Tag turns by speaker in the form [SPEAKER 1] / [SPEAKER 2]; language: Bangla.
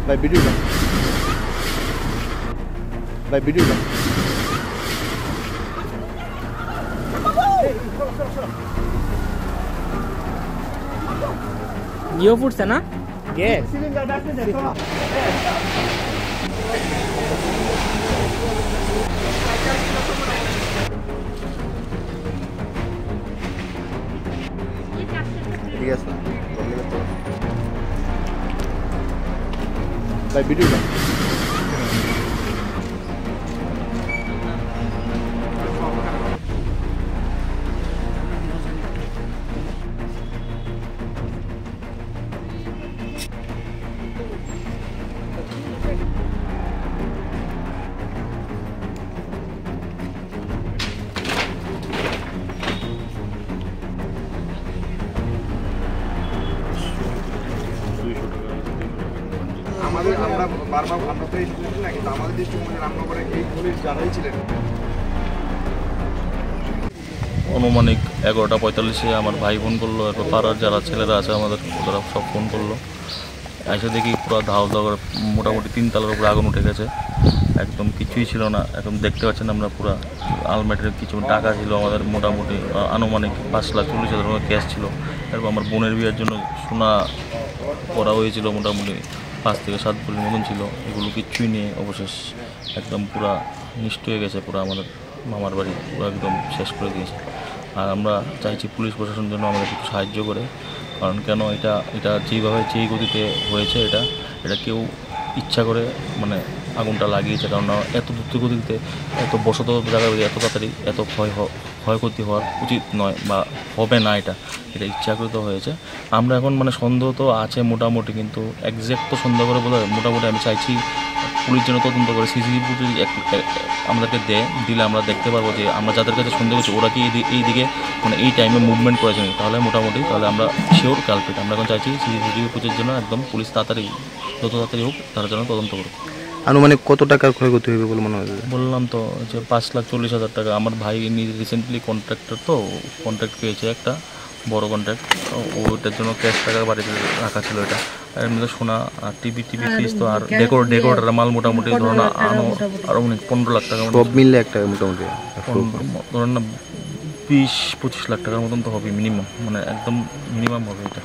[SPEAKER 1] ভাই ভিডিও না, ভাই ভিডিও না।
[SPEAKER 2] জিও ফুটছে না
[SPEAKER 1] গ্যাস ঠিক আছে না ভাই ভিডিও না।
[SPEAKER 3] আমরা বারবার আমরা তো এই শুনেছি না, কিন্তু আমাদের দৃষ্টিভঙ্গি রামনগরে এই পুলিশ যারাই ছিলেন।
[SPEAKER 4] অনুমানিক 11:45 আমার ভাই ফোন করলো, এরপর পাড়ার যারা ছেলেরা আছে আমাদের ওরা সব ফোন করলো। এসে দেখি পুরো ধাও ধাও করে মোটামুটি 3 তলার উপরে আগুন উঠে গেছে, একদম কিছুই ছিল না। এখন দেখতে পাচ্ছেন আমরা পুরো আলমারির কিছু টাকা ছিল আমাদের, মোটামুটি আনুমানিক 5,40,000 টাকা ক্যাশ ছিল। এরপর আমার বোনের বিয়ের জন্য সোনা করা হয়েছিল, মোটামুটি 5 থেকে 7 ভরির মতন ছিল। এগুলো কিচ্ছুই নিয়ে অবশেষ একদম পুরা নিষ্ঠ হয়ে গেছে। পুরো আমাদের মামার বাড়ি পুরো একদম শেষ করে দিয়েছে। আর আমরা চাইছি পুলিশ প্রশাসন যেন আমাদের একটু সাহায্য করে, কারণ কেন এটা যেইভাবে যেই গতিতে হয়েছে এটা কেউ ইচ্ছা করে মানে আগুনটা লাগিয়েছে। কারণ এত দ্রুত গতিতে এত বসত জায়গায় এত তাড়াতাড়ি এত ক্ষয়ক্ষতি হওয়ার উচিত নয় বা হবে না, এটা ইচ্ছাকৃত হয়েছে। আমরা এখন মানে সন্দেহ তো আছে মোটামুটি, কিন্তু একজ্যাক্ট তো সন্দেহ করে বলে মোটামুটি আমি চাইছি পুলিশ যেন তদন্ত করে সিসিটিভি ফুটেজ আমাদেরকে দিলে আমরা দেখতে পারবো যে আমরা যাদের কাছে সন্দেহ করছি ওরা কি এই দিকে মানে এই টাইমে মুভমেন্ট করেছে, তাহলে মোটামুটি তাহলে আমরা শিওর কালপিট। আমরা এখন চাইছি সিসিটিভি ফুটেজের জন্য একদম পুলিশ তাড়াতাড়ি যত তাড়াতাড়ি হোক তারা যেন তদন্ত করুক।
[SPEAKER 1] আনুমানিক কত টাকার ক্ষয়ক্ষতি হবে বলে মনে হয়?
[SPEAKER 4] বললাম তো যে 5,40,000 টাকা। আমার ভাই রিসেন্টলি কন্ট্রাক্টর, তো কন্ট্রাক্ট পেয়েছে একটা বড় কন্ট্রাক্ট, ওইটার জন্য ক্যাশ টাকা বাড়িতে রাখা ছিল। এটা এর মধ্যে সোনা আর টিভি পিস তো আর ডেকোরেটার মাল মোটামুটি ধরুন আরও 15 লাখ টাকা
[SPEAKER 1] সব মিললে একটা মোটামুটি
[SPEAKER 4] ধরুন না 20-25 লাখ টাকার মতন তো হবে মিনিমাম, মানে একদম মিনিমাম হবে এটা।